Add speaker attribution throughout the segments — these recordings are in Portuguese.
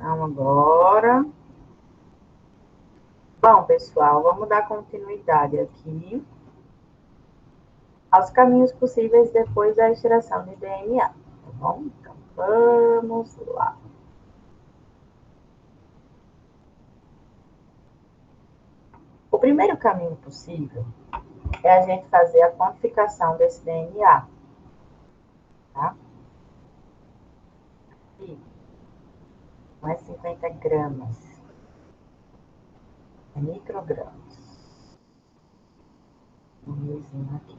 Speaker 1: Então, agora... Bom, pessoal, vamos dar continuidade aqui aos caminhos possíveis depois da extração de DNA, tá bom? Então, vamos lá. O primeiro caminho possível é a gente fazer a quantificação desse DNA, tá? E não é 50 gramas, é microgramas. Aqui.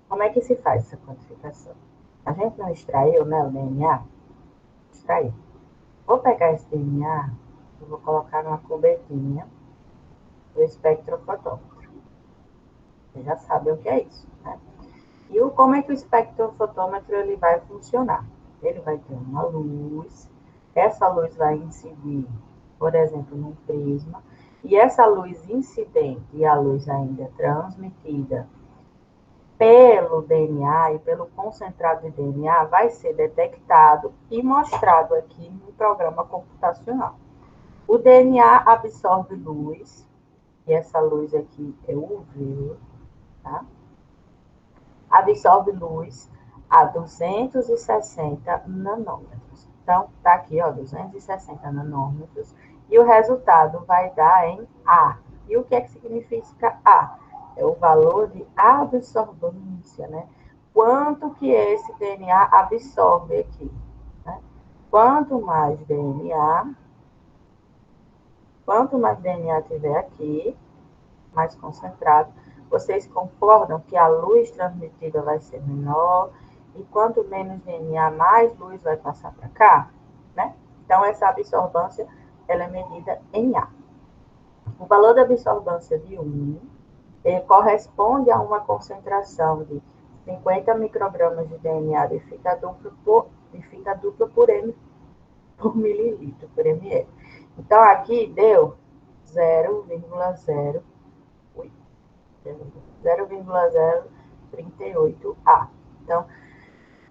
Speaker 1: Como é que se faz essa quantificação? A gente não extraiu, né, o DNA? Extraiu. Vou pegar esse DNA, eu vou colocar numa cobertinha do espectrofotômetro. Vocês já sabem o que é isso, né? E como é que o espectrofotômetro ele vai funcionar? Ele vai ter uma luz, essa luz vai incidir, por exemplo, num prisma, e essa luz incidente e a luz ainda transmitida pelo DNA e pelo concentrado de DNA vai ser detectado e mostrado aqui no programa computacional. O DNA absorve luz, e essa luz aqui é UV, tá? Absorve luz a 260 nanômetros. Então, tá aqui, ó, 260 nanômetros, e o resultado vai dar em A. E o que é que significa A? É o valor de absorvância, né? Quanto que esse DNA absorve aqui, né? Quanto mais DNA tiver aqui, mais concentrado, vocês concordam que a luz transmitida vai ser menor e quanto menos DNA, mais luz vai passar para cá, né? Então, essa absorvância, ela é medida em A. O valor da absorvância de 1 corresponde a uma concentração de 50 microgramas de DNA de fita dupla por mililitro, por ml. Então, aqui deu 0,038A. Então,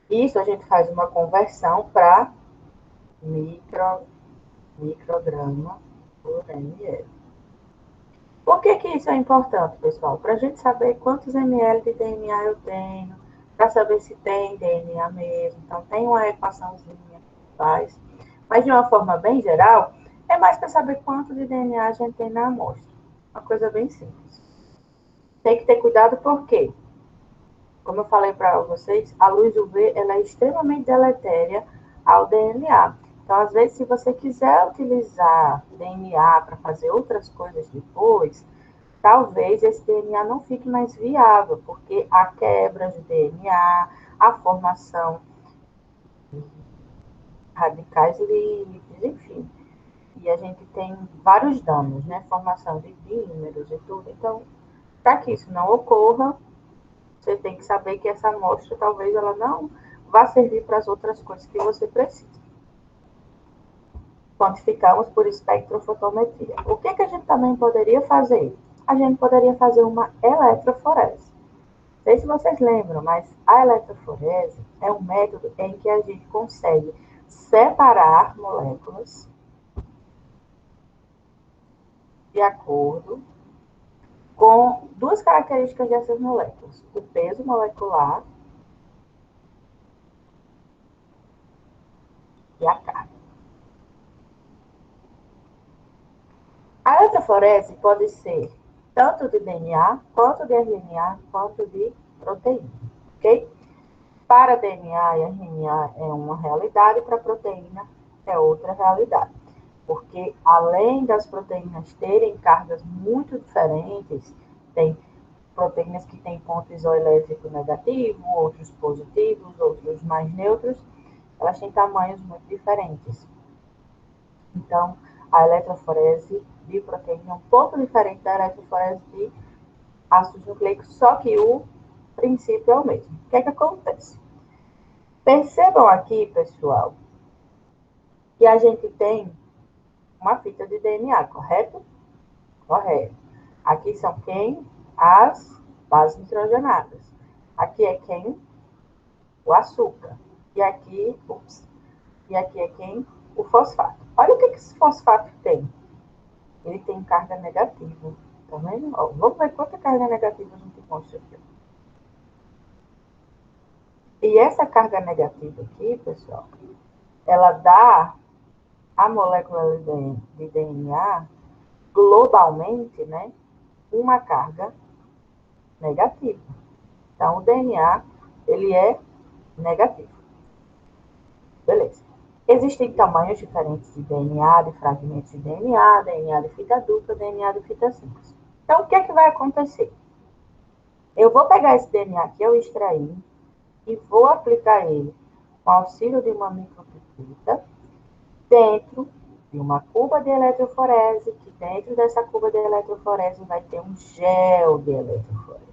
Speaker 1: isso a gente faz uma conversão para micrograma por ml. Por que isso é importante, pessoal? Para a gente saber quantos ml de DNA eu tenho, para saber se tem DNA mesmo. Então, tem uma equaçãozinha que faz. Mas, de uma forma bem geral, é mais para saber quanto de DNA a gente tem na amostra. Uma coisa bem simples. Tem que ter cuidado porque, como eu falei para vocês, a luz UV ela é extremamente deletéria ao DNA. Então, às vezes, se você quiser utilizar DNA para fazer outras coisas depois, talvez esse DNA não fique mais viável, porque a quebra de DNA, a formação de radicais livres, enfim. E a gente tem vários danos, né? Formação de dímeros e tudo. Então, para que isso não ocorra, você tem que saber que essa amostra talvez ela não vá servir para as outras coisas que você precisa. Quantificamos por espectrofotometria. O que a gente também poderia fazer? A gente poderia fazer uma eletroforese. Não sei se vocês lembram, mas a eletroforese é um método em que a gente consegue separar moléculas de acordo com duas características dessas moléculas: o peso molecular e a carga. A eletroforese pode ser tanto de DNA, quanto de RNA, quanto de proteína, ok? Para DNA e RNA é uma realidade, para proteína é outra realidade. Porque além das proteínas terem cargas muito diferentes, tem proteínas que têm ponto isoelétrico negativo, outros positivos, outros mais neutros, elas têm tamanhos muito diferentes. Então, a eletroforese de proteína é um pouco diferente da eletroforese de ácidos nucleicos, só que o princípio é o mesmo. O que acontece? Percebam aqui, pessoal, que a gente tem uma fita de DNA, correto? Correto. Aqui são quem? As bases nitrogenadas. Aqui é quem? O açúcar. E aqui, e aqui é quem? O fosfato. Olha o que esse fosfato tem. Ele tem carga negativa. Tá vendo? Ó, vamos ver quanta carga negativa a gente mostra aqui. E essa carga negativa aqui, pessoal, ela dá a molécula de DNA globalmente, né, uma carga negativa. Então, o DNA, ele é negativo. Beleza. Existem tamanhos diferentes de DNA, de fragmentos de DNA, DNA de fita dupla, DNA de fita simples. Então, o que é que vai acontecer? Eu vou pegar esse DNA que eu extraí e vou aplicar ele com auxílio de uma micropipeta dentro de uma cuba de eletroforese, que dentro dessa cuba de eletroforese vai ter um gel de eletroforese.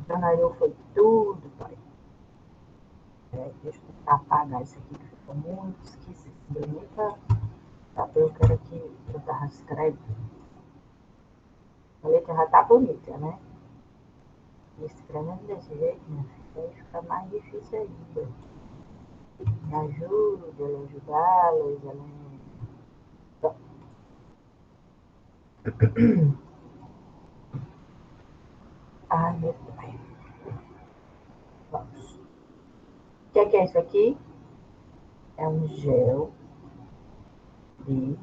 Speaker 1: Dona eu foi tudo, pai. Deixa eu apagar isso aqui, que ficou muito esquisito. Deu muita papel que era que eu tava escrevendo. A letra já tá bonita, né? Escrevendo desse jeito, minha filha, aí fica mais difícil ainda. Me ajuda, eu ajudá-los, Bom. Ai, meu pai. Vamos. O que é isso aqui? É um gel de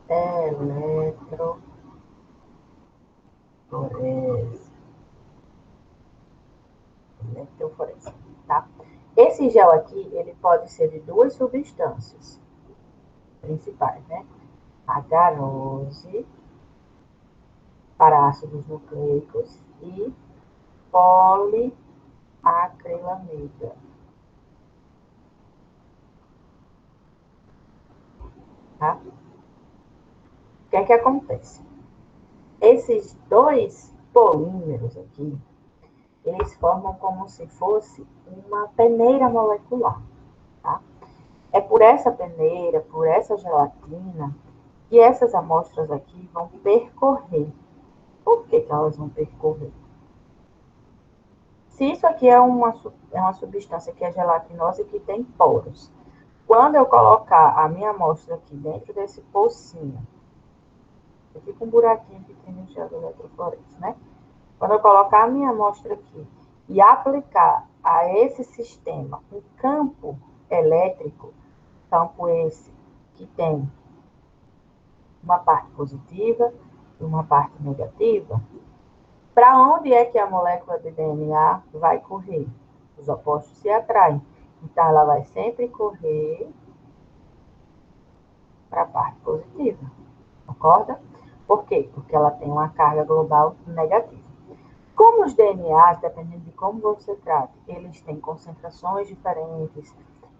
Speaker 1: eletroforese. Eletroforese, tá? Esse gel aqui, ele pode ser de duas substâncias principais, né? Agarose, para ácidos nucleicos, e poliacrilamida. Tá? O que é que acontece? Esses dois polímeros aqui, eles formam como se fosse uma peneira molecular. Tá? É por essa peneira, por essa gelatina, que essas amostras aqui vão percorrer. Por que elas vão percorrer? Se isso aqui é uma substância que é gelatinosa e que tem poros, quando eu colocar a minha amostra aqui dentro desse pocinho, aqui com um buraquinho que tem no gel do eletroforese, né? Quando eu colocar a minha amostra aqui e aplicar a esse sistema um campo elétrico, campo esse que tem uma parte positiva e uma parte negativa, para onde é que a molécula de DNA vai correr? Os opostos se atraem. Então, ela vai sempre correr para a parte positiva. Concorda? Por quê? Porque ela tem uma carga global negativa. Como os DNAs, dependendo de como você trata, eles têm concentrações diferentes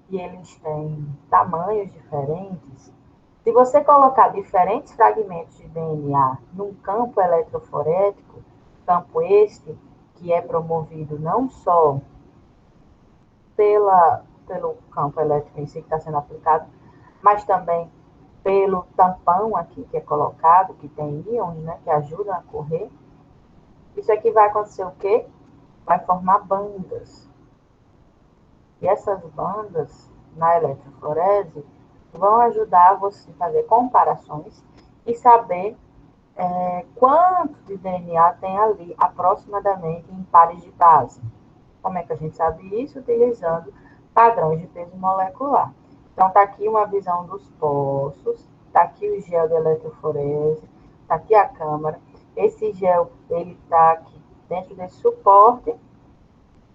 Speaker 1: e eles têm tamanhos diferentes, se você colocar diferentes fragmentos de DNA num campo eletroforético, campo este que é promovido não só pelo campo elétrico em si que está sendo aplicado, mas também pelo tampão aqui que é colocado, que tem íons, né, que ajudam a correr, isso aqui vai acontecer o quê? Vai formar bandas. E essas bandas, na eletroforese, vão ajudar você a fazer comparações e saber quanto de DNA tem ali, aproximadamente, em pares de base. Como é que a gente sabe isso? Utilizando padrões de peso molecular. Então, está aqui uma visão dos poços, está aqui o gel de eletroforese, está aqui a câmara. Esse gel, ele está aqui dentro desse suporte,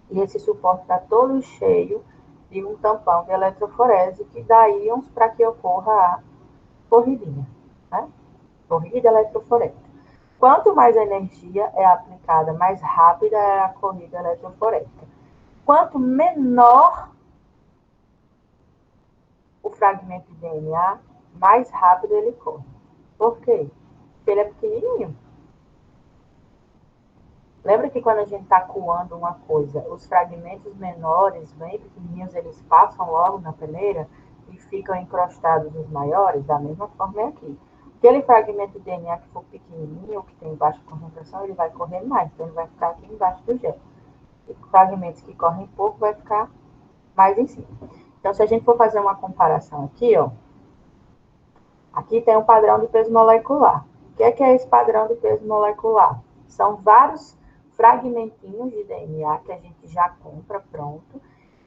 Speaker 1: e esse suporte está todo cheio de um tampão de eletroforese que dá íons para que ocorra a corridinha, né? Corrida eletroforética. Quanto mais energia é aplicada, mais rápida é a corrida eletroforética. Quanto menor o fragmento de DNA, mais rápido ele corre. Por quê? Porque ele é pequenininho. Lembra que quando a gente está coando uma coisa, os fragmentos menores, bem pequenininhos, eles passam logo na peneira e ficam encrostados nos maiores? Da mesma forma é aqui. Aquele fragmento de DNA que for pequenininho, ou que tem baixa concentração, ele vai correr mais, então ele vai ficar aqui embaixo do gel. E fragmentos que correm pouco vai ficar mais em cima. Então, se a gente for fazer uma comparação aqui, ó, aqui tem um padrão de peso molecular. O que é esse padrão de peso molecular? São vários fragmentinhos de DNA que a gente já compra pronto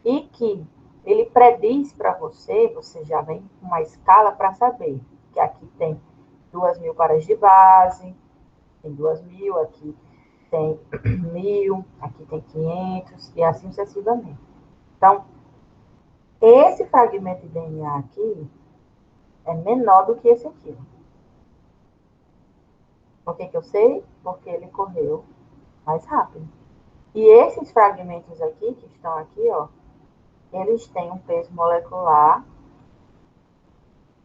Speaker 1: e que ele prediz para você, você já vem com uma escala para saber que aqui tem 2.000 pares de base, tem 2.000, aqui tem 1.000, aqui tem 500 e assim sucessivamente. Então, esse fragmento de DNA aqui é menor do que esse aqui. Por que eu sei? Porque ele correu mais rápido. E esses fragmentos aqui, que estão aqui, ó, eles têm um peso molecular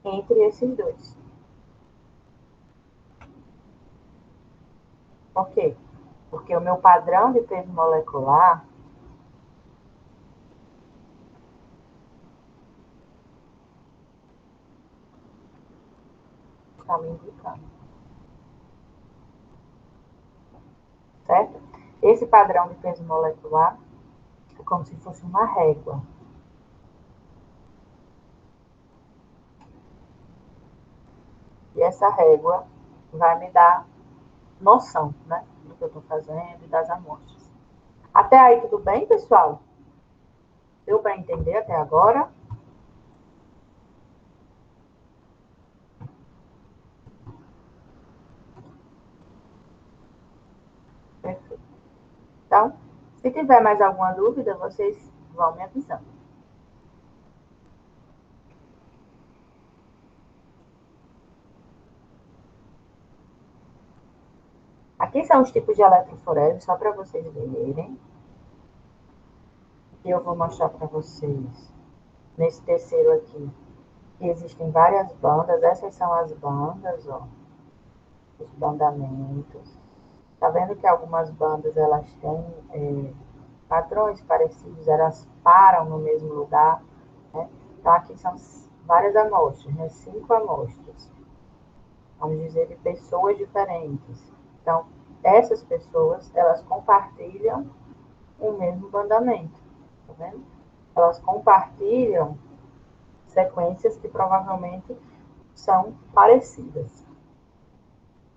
Speaker 1: entre esses dois. Por quê? Porque o meu padrão de peso molecular está me indicando. Certo? Esse padrão de peso molecular é como se fosse uma régua. E essa régua vai me dar noção, né, do que eu estou fazendo e das amostras. Até aí tudo bem, pessoal? Deu para entender até agora? Perfeito. Então, se tiver mais alguma dúvida, vocês vão me avisando. Aqui são os tipos de eletroforese, só para vocês verem. E eu vou mostrar para vocês, nesse terceiro aqui, que existem várias bandas. Essas são as bandas, ó, os bandamentos. Tá vendo que algumas bandas, elas têm padrões parecidos, elas param no mesmo lugar, né? Então, aqui são várias amostras, né? 5 amostras. Vamos dizer, de pessoas diferentes. Então, essas pessoas, elas compartilham o mesmo bandamento, tá vendo? Elas compartilham sequências que provavelmente são parecidas.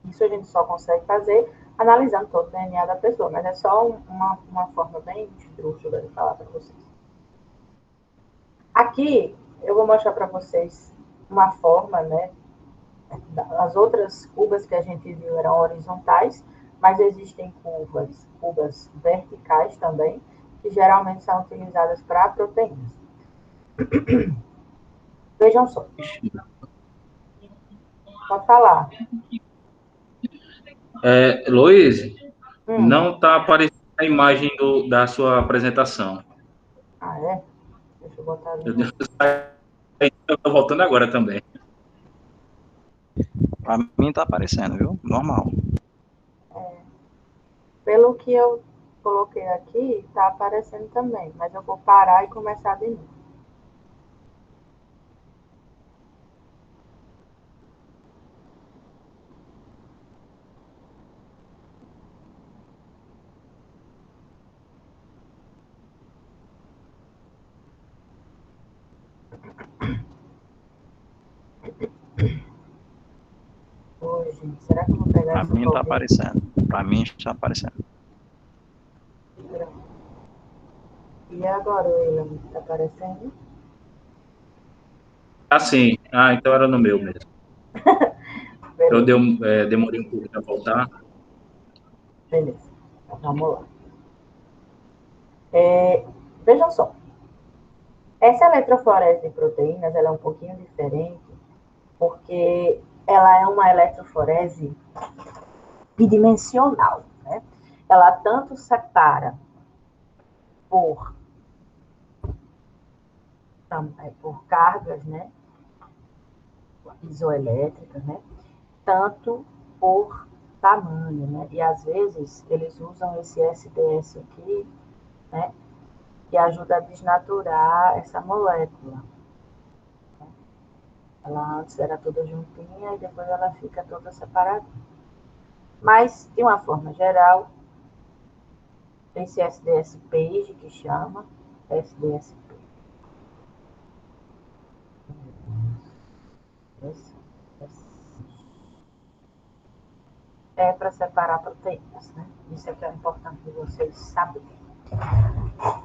Speaker 1: Isso a gente só consegue fazer analisando todo o DNA da pessoa, mas é só uma forma bem esdrúxula de falar para vocês. Aqui eu vou mostrar para vocês uma forma, né? As outras curvas que a gente viu eram horizontais, mas existem curvas verticais também, que geralmente são utilizadas para proteínas. Vejam só. Pode falar.
Speaker 2: Luiz, não está aparecendo a imagem da sua apresentação.
Speaker 1: Ah, é? Deixa eu botar ali.
Speaker 2: Eu estou voltando agora também.
Speaker 3: Para mim está aparecendo, viu? Normal.
Speaker 1: Pelo que eu coloquei aqui, está aparecendo também, mas eu vou parar e começar de novo. Oi, gente, será que eu vou pegar
Speaker 3: Para
Speaker 1: essa
Speaker 3: mim está
Speaker 1: folguinha?
Speaker 3: aparecendo. Para mim está aparecendo.
Speaker 1: E agora, William, está aparecendo?
Speaker 2: Ah, sim. Ah, então era no meu mesmo. Eu
Speaker 1: Beleza,
Speaker 2: demorei um pouco para voltar.
Speaker 1: beleza. Então, vamos lá. Vejam só. Essa eletroforese de proteínas, ela é um pouquinho diferente, porque ela é uma eletroforese bidimensional, né? Ela tanto separa por cargas, né, isoelétricas, né, tanto por tamanho, né, e às vezes eles usam esse SDS aqui, né, que ajuda a desnaturar essa molécula. Ela antes era toda juntinha e depois ela fica toda separada. Mas, de uma forma geral, esse SDS-PAGE que chama, SDS-PAGE. É para separar proteínas, né? Isso é que é importante de vocês saberem.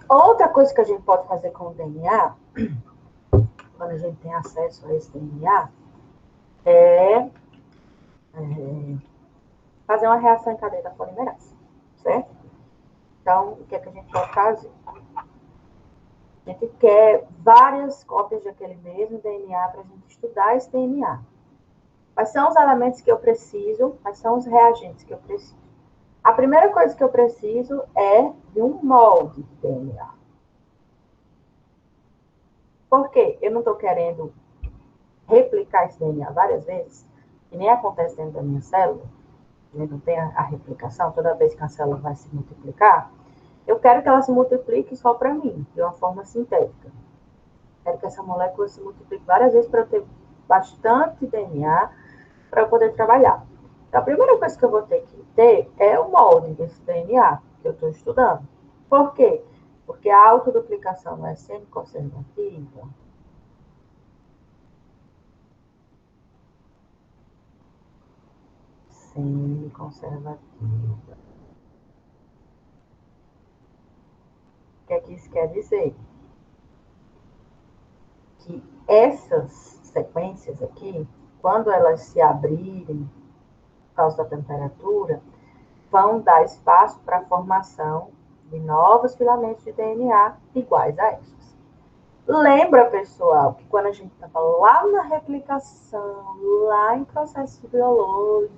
Speaker 1: Outra coisa que a gente pode fazer com o DNA, quando a gente tem acesso a esse DNA, é fazer uma reação em cadeia da polimerase, certo? Então, o que é que a gente pode fazer? A gente quer várias cópias daquele mesmo DNA para a gente estudar esse DNA. Quais são os elementos que eu preciso? Quais são os reagentes que eu preciso? A primeira coisa que eu preciso é de um molde de DNA. Por quê? Eu não estou querendo replicar esse DNA várias vezes, e nem acontece dentro da minha célula, não tem a replicação, toda vez que a célula vai se multiplicar, eu quero que ela se multiplique só para mim, de uma forma sintética. Quero que essa molécula se multiplique várias vezes para eu ter bastante DNA para eu poder trabalhar. Então, a primeira coisa que eu vou ter que ter é o molde desse DNA que eu estou estudando. Por quê? Porque a autoduplicação não é sempre conservativa. Semi-conservativa. O que é que isso quer dizer? Que essas sequências aqui, quando elas se abrirem por causa da temperatura, vão dar espaço para a formação de novos filamentos de DNA iguais a estes. Lembra, pessoal, que quando a gente estava lá na replicação, lá em processos biológicos,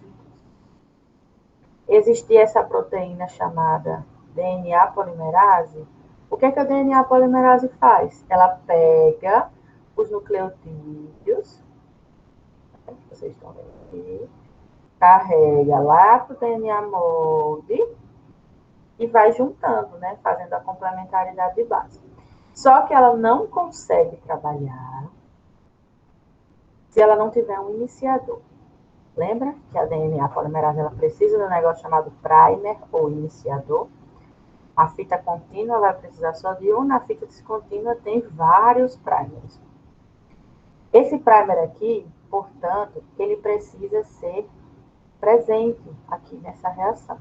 Speaker 1: existia essa proteína chamada DNA polimerase? O que é que a DNA polimerase faz? Ela pega os nucleotídeos, vocês estão vendo aqui, carrega lá para o DNA molde e vai juntando, né, fazendo a complementaridade de base. Só que ela não consegue trabalhar se ela não tiver um iniciador. Lembra que a DNA polimerase ela precisa de um negócio chamado primer ou iniciador? A fita contínua vai precisar só de um, na fita descontínua tem vários primers. Esse primer aqui, portanto, ele precisa ser presente aqui nessa reação.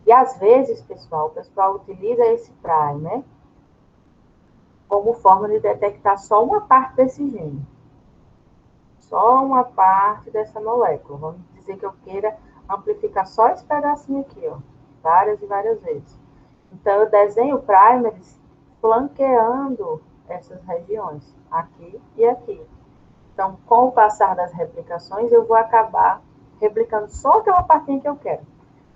Speaker 1: E às vezes, pessoal, o pessoal utiliza esse primer como forma de detectar só uma parte desse gene. Só uma parte dessa molécula. Vamos dizer que eu queira amplificar só esse pedacinho aqui, ó, várias e várias vezes. Então, eu desenho primers flanqueando essas regiões, aqui e aqui. Então, com o passar das replicações, eu vou acabar replicando só aquela partinha que eu quero.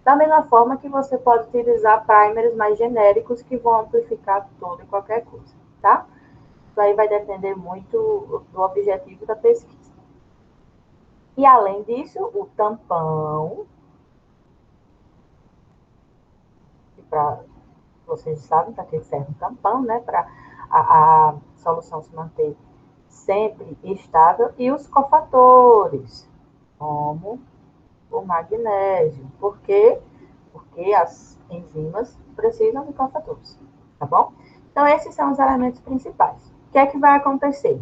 Speaker 1: Da mesma forma que você pode utilizar primers mais genéricos que vão amplificar toda e qualquer coisa, tá? Isso aí vai depender muito do objetivo da pesquisa. E, além disso, o tampão, vocês sabem para que serve um tampão, né? Para a solução se manter sempre estável. E os cofatores, como o magnésio. Por quê? Porque as enzimas precisam de cofatores, tá bom? Então, esses são os elementos principais. O que é que vai acontecer?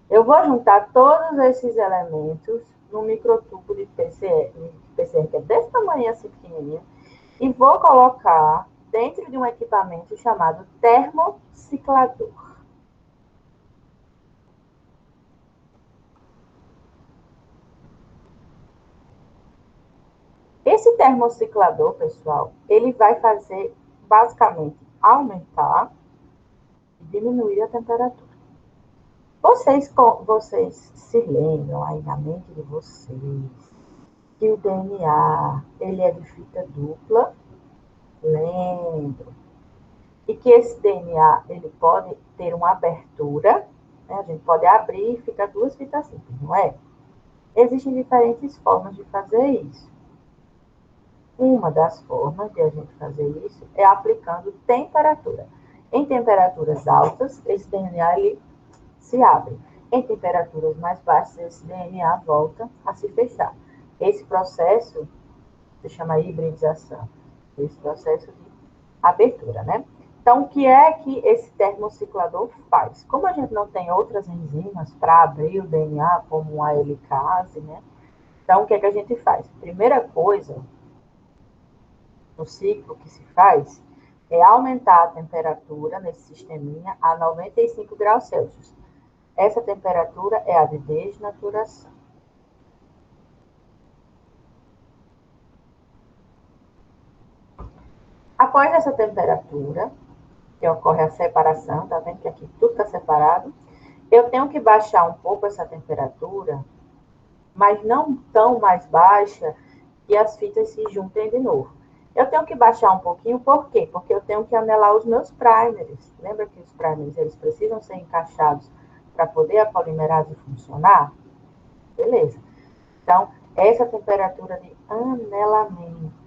Speaker 1: Eu vou juntar todos esses elementos num microtubo de PCR, que é desse tamanho assim pequenininho, e vou colocar dentro de um equipamento chamado termociclador. Esse termociclador, pessoal, ele vai fazer, basicamente, aumentar e diminuir a temperatura. Vocês se lembram aí na mente de vocês que o DNA, ele é de fita dupla? Lembro. E que esse DNA, ele pode ter uma abertura, né? A gente pode abrir e fica duas fitas simples, não é? Existem diferentes formas de fazer isso. Uma das formas de a gente fazer isso é aplicando temperatura. Em temperaturas altas, esse DNA ele se abre. Em temperaturas mais baixas, esse DNA volta a se fechar. Esse processo se chama hibridização. Esse processo de abertura, né? Então, o que é que esse termociclador faz? Como a gente não tem outras enzimas para abrir o DNA, como a helicase, né? Então, o que é que a gente faz? Primeira coisa, no ciclo que se faz, é aumentar a temperatura nesse sisteminha a 95 graus Celsius. Essa temperatura é a de desnaturação. Após essa temperatura, que ocorre a separação, tá vendo que aqui tudo está separado, eu tenho que baixar um pouco essa temperatura, mas não tão mais baixa que as fitas se juntem de novo. Eu tenho que baixar um pouquinho, por quê? Porque eu tenho que anelar os meus primers. Lembra que os primers eles precisam ser encaixados para poder a polimerase funcionar? Beleza. Então, essa temperatura de anelamento.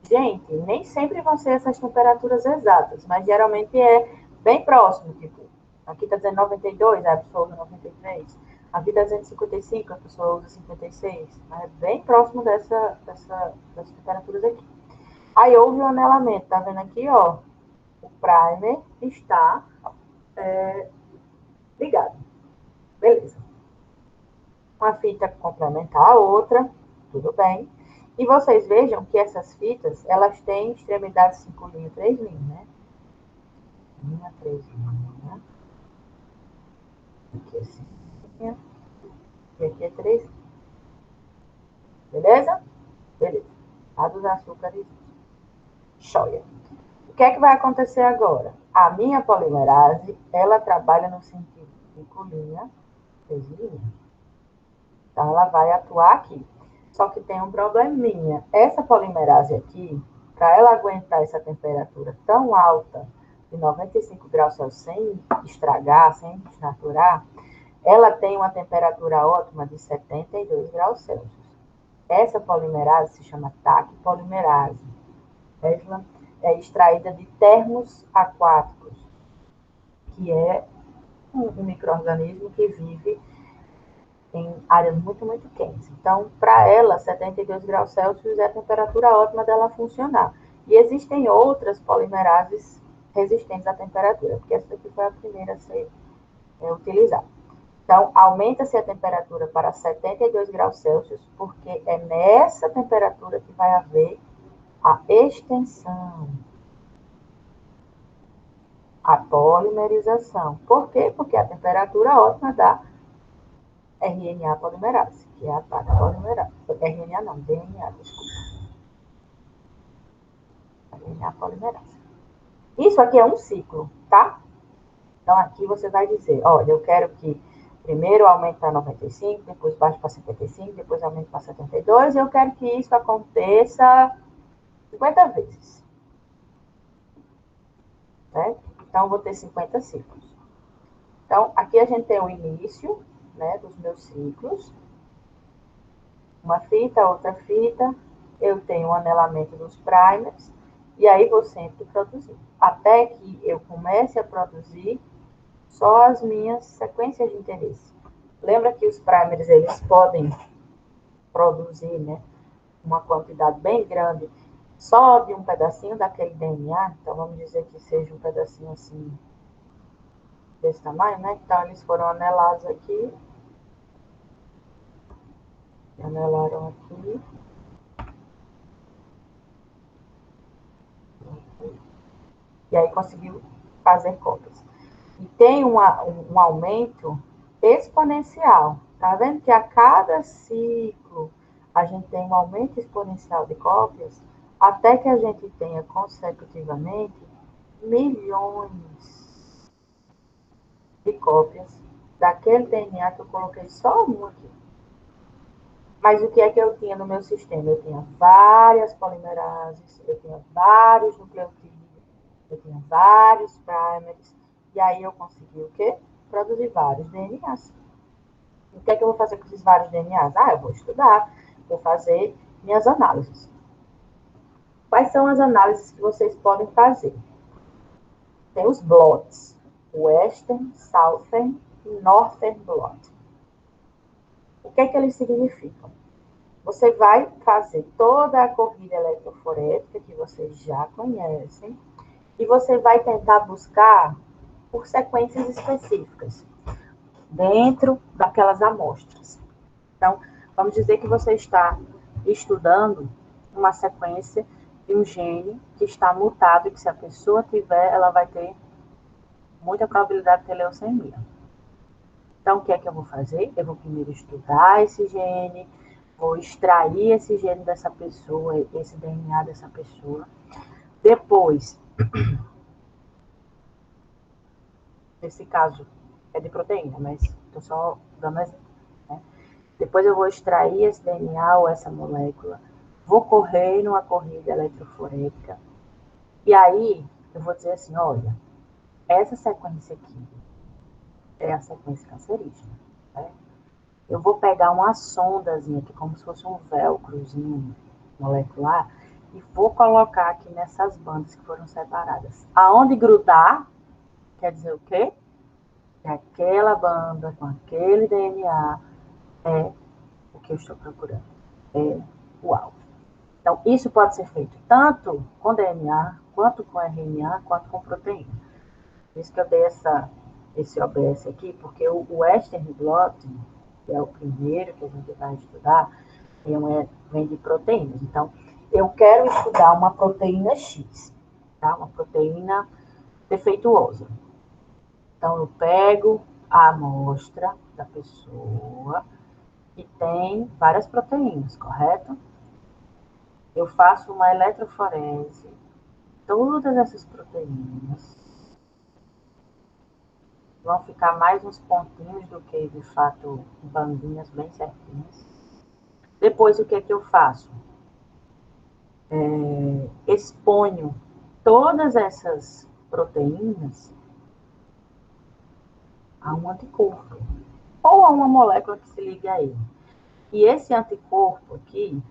Speaker 1: Gente, nem sempre vão ser essas temperaturas exatas, mas geralmente é bem próximo. Tipo, aqui está dizendo 92, a pessoa usa 93. Aqui está dizendo 55, a pessoa usa 56. Mas é bem próximo dessas temperaturas aqui. Aí houve o anelamento, tá vendo aqui, ó? O primer está ligado. Beleza. Uma fita complementar a outra, tudo bem. E vocês vejam que essas fitas, elas têm extremidades 5 linha, 3 linha, né? Linha, 3 linha. Aqui é 5 linha. E aqui é 3. Beleza? Beleza. A dos açúcares. Joia. O que é que vai acontecer agora? A minha polimerase, ela trabalha no sentido 5 linha, 3 linha. Então, ela vai atuar aqui. Só que tem um probleminha. Essa polimerase aqui, para ela aguentar essa temperatura tão alta, de 95 graus Celsius, sem estragar, sem desnaturar, ela tem uma temperatura ótima de 72 graus Celsius. Essa polimerase se chama TAC polimerase. Ela é extraída de termos aquáticos, que é um micro-organismo que vive em áreas muito, muito quentes. Então, para ela, 72 graus Celsius é a temperatura ótima dela funcionar. E existem outras polimerases resistentes à temperatura, porque essa aqui foi a primeira a ser utilizada. Então, aumenta-se a temperatura para 72 graus Celsius, porque é nessa temperatura que vai haver a extensão, a polimerização. Por quê? Porque a temperatura ótima dá RNA polimerase, que é a TAC polimerase. RNA não, DNA, desculpa. RNA polimerase. Isso aqui é um ciclo, tá? Então, aqui você vai dizer, olha, eu quero que primeiro aumente para 95, depois baixe para 55, depois aumente para 72, e eu quero que isso aconteça 50 vezes. Certo? Então, eu vou ter 50 ciclos. Então, aqui a gente tem o início, né, dos meus ciclos. Uma fita, outra fita. Eu tenho o anelamento dos primers. E aí vou sempre produzir. Até que eu comece a produzir só as minhas sequências de interesse. Lembra que os primers, eles podem produzir, né, uma quantidade bem grande só de um pedacinho daquele DNA. Então, vamos dizer que seja um pedacinho assim, desse tamanho, né? Então, eles foram anelados aqui. Anelaram aqui. E aí conseguiu fazer cópias. E tem um aumento exponencial. Tá vendo que a cada ciclo a gente tem um aumento exponencial de cópias, até que a gente tenha consecutivamente milhões de cópias daquele DNA que eu coloquei só um aqui. Mas o que é que eu tinha no meu sistema? Eu tinha várias polimerases, eu tinha vários nucleotídeos, eu tinha vários primers, e aí eu consegui o quê? Produzir vários DNAs. O que é que eu vou fazer com esses vários DNAs? Eu vou estudar, vou fazer minhas análises. Quais são as análises que vocês podem fazer? Tem os blots. Western, Southern e Northern blot. O que é que eles significam? Você vai fazer toda a corrida eletroforética que vocês já conhecem e você vai tentar buscar por sequências específicas dentro daquelas amostras. Então, vamos dizer que você está estudando uma sequência de um gene que está mutado e que se a pessoa tiver, ela vai ter muita probabilidade de ter leucemia. Então, o que é que eu vou fazer? Eu vou primeiro estudar esse gene, vou extrair esse gene dessa pessoa, esse DNA dessa pessoa. Depois, nesse caso é de proteína, mas estou só dando exemplo, né? Depois eu vou extrair esse DNA ou essa molécula, vou correr numa corrida eletroforética, e aí eu vou dizer assim, olha, essa sequência aqui é a sequência cancerígena, né? Eu vou pegar uma sondazinha aqui, como se fosse um velcrozinho molecular, e vou colocar aqui nessas bandas que foram separadas. Aonde grudar, quer dizer o quê? Que aquela banda com aquele DNA é o que eu estou procurando, é o alvo. Então, isso pode ser feito tanto com DNA, quanto com RNA, quanto com proteína. Por isso que eu dei esse OBS aqui, porque o Western blot, que é o primeiro que a gente vai estudar, vem de proteínas. Então, eu quero estudar uma proteína X, tá? Uma proteína defeituosa. Então, eu pego a amostra da pessoa e tem várias proteínas, correto? Eu faço uma eletroforese, todas essas proteínas vão ficar mais uns pontinhos do que, de fato, bandinhas bem certinhas. Depois, o que é que eu faço? Exponho todas essas proteínas a um anticorpo, ou a uma molécula que se liga a ele. E esse anticorpo aqui,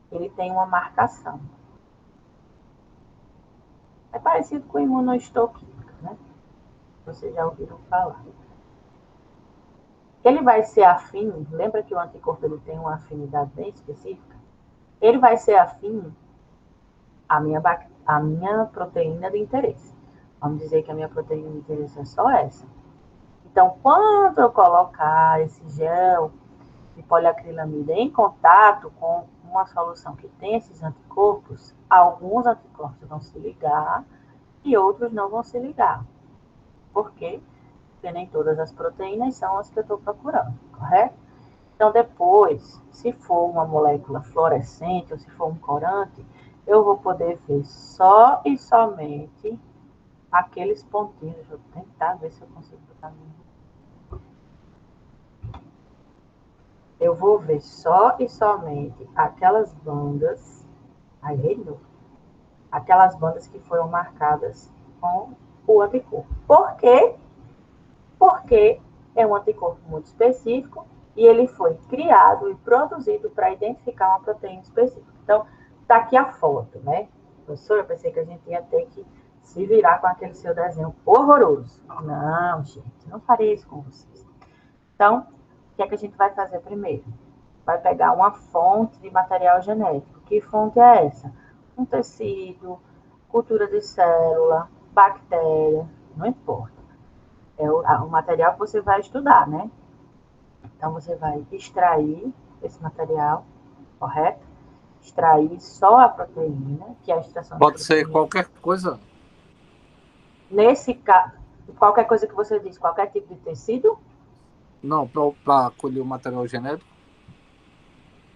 Speaker 1: ele tem uma marcação. É parecido com imunohistoquímica, né? Vocês já ouviram falar. Ele vai ser afim, lembra que o anticorpo ele tem uma afinidade bem específica? Ele vai ser afim à minha proteína de interesse. Vamos dizer que a minha proteína de interesse é só essa. Então, quando eu colocar esse gel de poliacrilamida em contato com uma solução que tem esses anticorpos, alguns anticorpos vão se ligar e outros não vão se ligar. Por quê? Porque nem todas as proteínas são as que eu estou procurando, correto? Então, depois, se for uma molécula fluorescente ou se for um corante, eu vou poder ver só e somente aqueles pontinhos. Deixa eu tentar ver se eu consigo botar eu vou ver só e somente aquelas bandas, aquelas bandas que foram marcadas com o anticorpo. Por quê? Porque é um anticorpo muito específico e ele foi criado e produzido para identificar uma proteína específica. Então, tá aqui a foto, né? Professor, eu pensei que a gente ia ter que se virar com aquele seu desenho horroroso. Não, gente, não farei isso com vocês. Então, o que é que a gente vai fazer primeiro? Vai pegar uma fonte de material genético. Que fonte é essa? Um tecido, cultura de célula, bactéria, não importa. É o material que você vai estudar, né? Então, você vai extrair esse material, correto? Extrair só a proteína, que é a extração
Speaker 4: Pode ser qualquer coisa?
Speaker 1: Nesse caso, qualquer coisa que você diz, qualquer tipo de tecido?
Speaker 4: Não, para colher o material genético?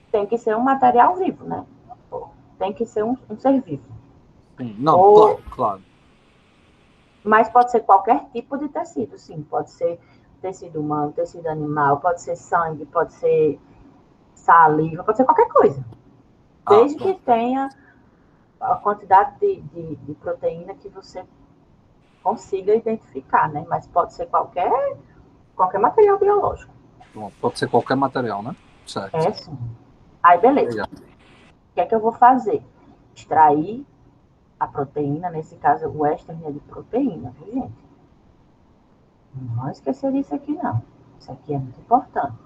Speaker 1: Tem que ser um material vivo, né? Tem que ser um ser vivo.
Speaker 4: Sim. Não, claro.
Speaker 1: Mas pode ser qualquer tipo de tecido, sim. Pode ser tecido humano, tecido animal, pode ser sangue, pode ser saliva, pode ser qualquer coisa. Desde que tenha a quantidade de proteína que você consiga identificar, né? Mas pode ser qualquer material biológico.
Speaker 4: Bom, pode ser qualquer material, né? Certo.
Speaker 1: É, sim. Aí, beleza. O que é que eu vou fazer? Extrair A proteína, nesse caso, o western é de proteína, viu, gente? Não esquecer disso aqui, não. Isso aqui é muito importante.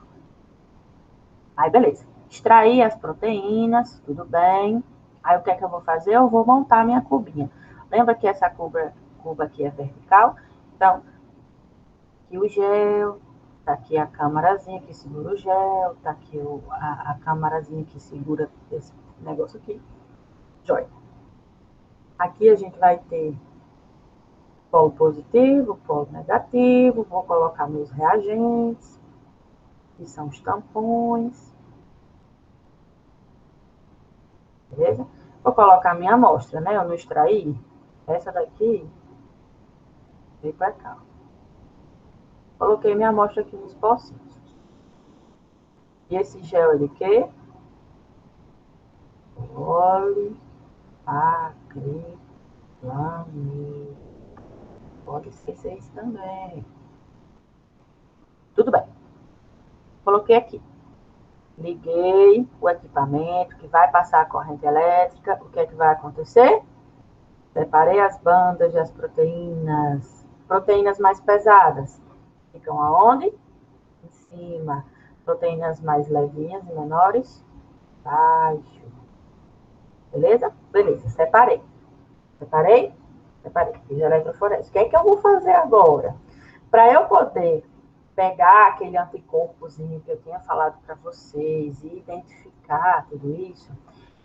Speaker 1: Aí, beleza. Extrair as proteínas, tudo bem. Aí, o que é que eu vou fazer? Eu vou montar a minha cubinha. Lembra que essa cuba aqui é vertical? Então, aqui o gel, tá aqui a câmarazinha que segura o gel, tá aqui a câmarazinha que segura esse negócio aqui. Joia. Aqui a gente vai ter polo positivo, polo negativo. Vou colocar meus reagentes, que são os tampões. Beleza? Vou colocar minha amostra, né? Eu não extraí. Essa daqui veio para cá. Coloquei minha amostra aqui nos pocinhos. E esse gel é de quê? Poliacrilamida. Pode ser isso também. Tudo bem. Coloquei aqui. Liguei o equipamento que vai passar a corrente elétrica. O que é que vai acontecer? Separei as bandas das proteínas. Proteínas mais pesadas ficam aonde? Em cima. Proteínas mais levinhas e menores, baixo. Beleza? Beleza, separei. Separei? Separei. Fiz eletroforese. O que é que eu vou fazer agora? Para eu poder pegar aquele anticorpozinho que eu tinha falado para vocês e identificar tudo isso,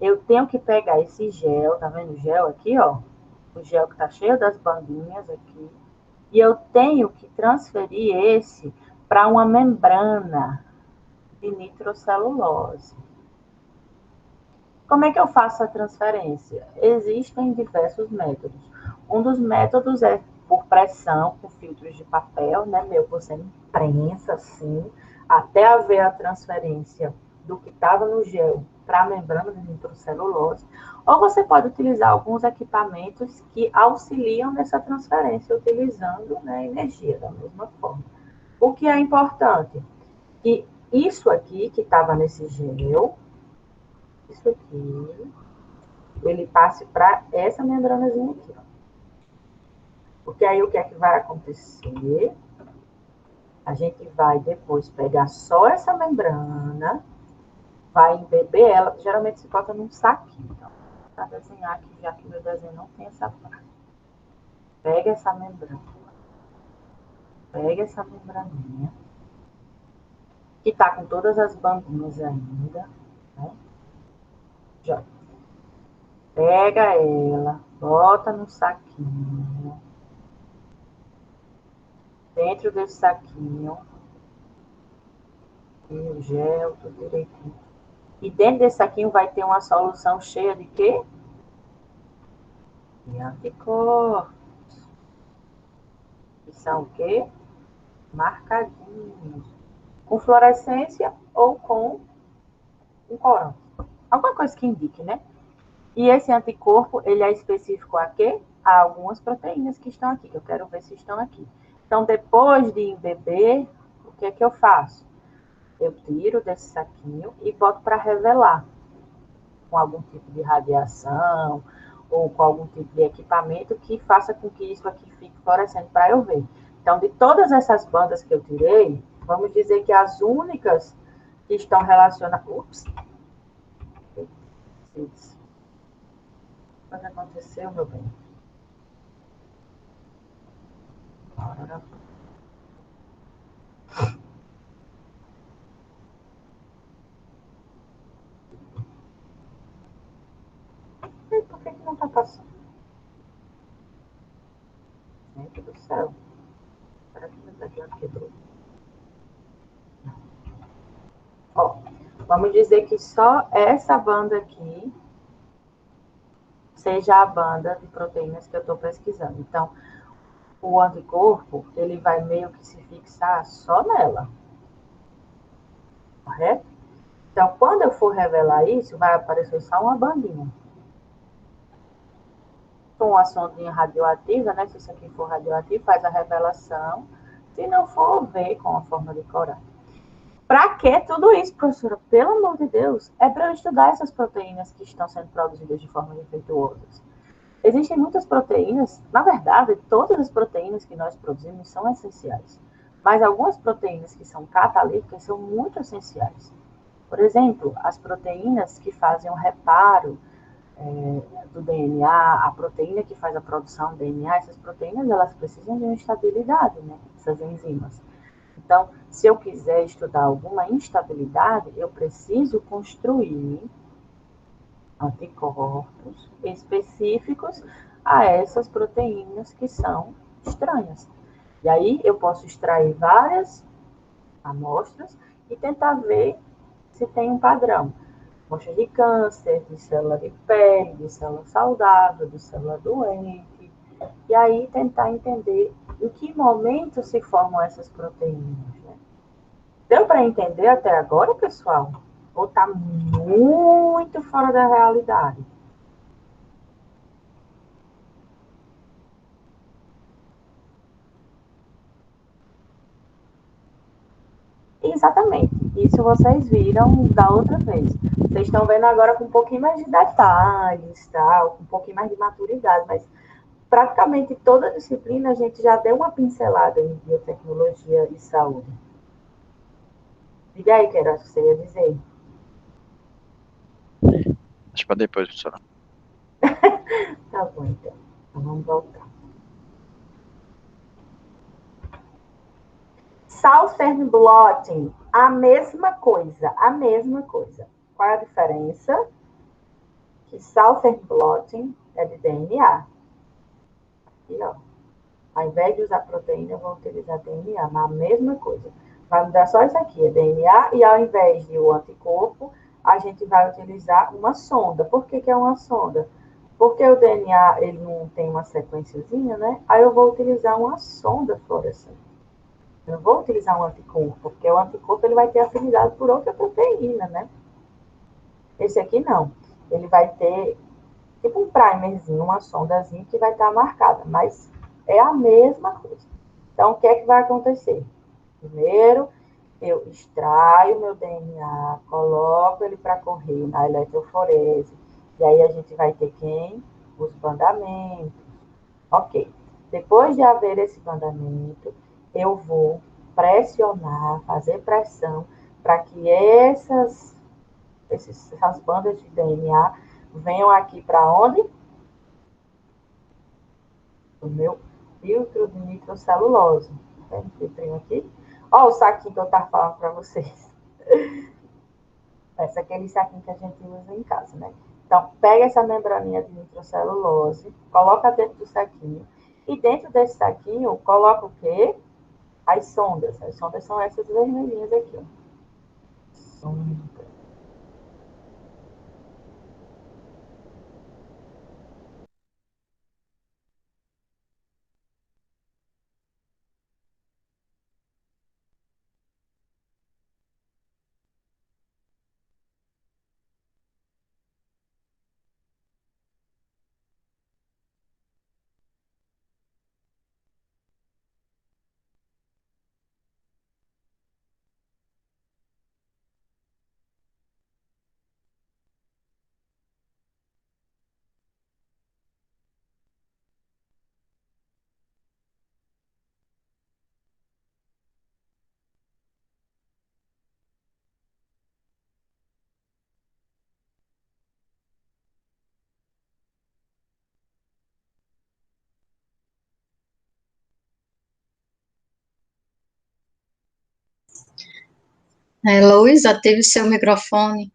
Speaker 1: eu tenho que pegar esse gel, tá vendo o gel aqui, ó? O gel que tá cheio das bandinhas aqui. E eu tenho que transferir esse para uma membrana de nitrocelulose. Como é que eu faço a transferência? Existem diversos métodos. Um dos métodos é por pressão, com filtros de papel, né? Meu, você imprensa assim, até haver a transferência do que estava no gel para a membrana de nitrocelulose. Ou você pode utilizar alguns equipamentos que auxiliam nessa transferência, utilizando, né, energia da mesma forma. O que é importante? Que isso aqui que estava nesse gel, isso aqui, ele passe para essa membranazinha aqui, ó. Porque aí o que é que vai acontecer? A gente vai depois pegar só essa membrana, vai embeber ela, geralmente se bota num saquinho. Então, para desenhar aqui, já que o meu desenho não tem essa parte. Pega essa membrana. Pega essa membraninha, que tá com todas as bandinhas ainda, né? Já. Pega ela, bota no saquinho. Dentro desse saquinho, e o gel, tudo direitinho. E dentro desse saquinho vai ter uma solução cheia de quê? De anticorpos. Que são o quê? Marcadinhos. Com fluorescência ou com um corante. Alguma coisa que indique, né? E esse anticorpo, ele é específico a quê? A algumas proteínas que estão aqui, que eu quero ver se estão aqui. Então, depois de embeber, o que é que eu faço? Eu tiro desse saquinho e boto para revelar. Com algum tipo de radiação ou com algum tipo de equipamento que faça com que isso aqui fique fluorescente para eu ver. Então, de todas essas bandas que eu tirei, vamos dizer que as únicas que estão relacionadas... Ups! O que aconteceu, meu bem? E por que não está passando? Gente do céu. Será que meu teclado quebrou? Ó, vamos dizer que só essa banda aqui seja a banda de proteínas que eu estou pesquisando. Então, o anticorpo, ele vai meio que se fixar só nela. Correto? Então, quando eu for revelar isso, vai aparecer só uma bandinha. Com a sondinha radioativa, né? Se isso aqui for radioativo, faz a revelação. Se não for, vê com a forma de corante. Para que tudo isso, professora? Pelo amor de Deus, é para eu estudar essas proteínas que estão sendo produzidas de forma defeituosa. Existem muitas proteínas, na verdade, todas as proteínas que nós produzimos são essenciais, mas algumas proteínas que são catalíticas são muito essenciais. Por exemplo, as proteínas que fazem o reparo do DNA, a proteína que faz a produção do DNA, essas proteínas, elas precisam de uma estabilidade, né? Essas enzimas. Então, se eu quiser estudar alguma instabilidade, eu preciso construir anticorpos específicos a essas proteínas que são estranhas. E aí eu posso extrair várias amostras e tentar ver se tem um padrão. Amostra de câncer, de célula de pele, de célula saudável, de célula doente. E aí tentar entender em que momento se formam essas proteínas. Né? Deu para entender até agora, pessoal? Ou está muito fora da realidade? Exatamente. Isso vocês viram da outra vez. Vocês estão vendo agora com um pouquinho mais de detalhes, tá? Com um pouquinho mais de maturidade, mas praticamente toda a disciplina a gente já deu uma pincelada em biotecnologia e saúde. Diga aí, que era o que você ia dizer.
Speaker 3: Acho para depois, professora.
Speaker 1: Tá bom, então. Então vamos voltar. Southern blotting, a mesma coisa, a mesma coisa. Qual é a diferença? Que Southern blotting é de DNA. Aqui, ó. Ao invés de usar proteína, eu vou utilizar DNA, mas a mesma coisa. Vai mudar só isso aqui, é DNA, e ao invés de o anticorpo, a gente vai utilizar uma sonda. Por que é uma sonda? Porque o DNA, ele não tem uma sequenciazinha, né? Aí eu vou utilizar uma sonda fluorescente. Eu não vou utilizar um anticorpo, porque o anticorpo ele vai ter afinidade por outra proteína, né? Esse aqui não. Ele vai ter tipo um primerzinho, uma sondazinha que vai estar marcada, mas é a mesma coisa. Então, o que é que vai acontecer? Primeiro, eu extraio meu DNA, coloco ele para correr na eletroforese, e aí a gente vai ter quem? Os bandamentos. Ok. Depois de haver esse bandamento, eu vou pressionar, fazer pressão, para que essas bandas de DNA venham aqui para onde? O meu filtro de nitrocelulose. Tá vendo o filtrinho aqui? Olha o saquinho que eu estava falando para vocês. Esse é aquele saquinho que a gente usa em casa, né? Então, pega essa membraninha de nitrocelulose, coloca dentro do saquinho, e dentro desse saquinho, coloca o quê? As sondas. As sondas são essas vermelhinhas aqui, ó. Sonda.
Speaker 5: Luiz, ative seu microfone.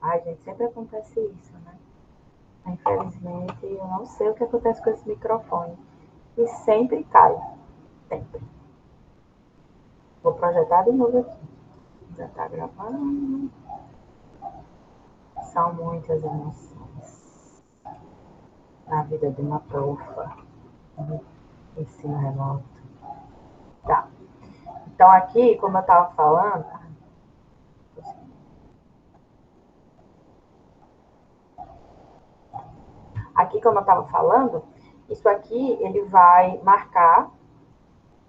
Speaker 1: Ai, gente, sempre acontece isso, né? Infelizmente, eu não sei o que acontece com esse microfone. E sempre cai. Sempre. Vou projetar de novo aqui. Já está gravando. São muitas emoções na vida de uma profa no ensino remoto. Tá. Então, aqui, como eu estava falando, Aqui, como eu estava falando, isso aqui, ele vai marcar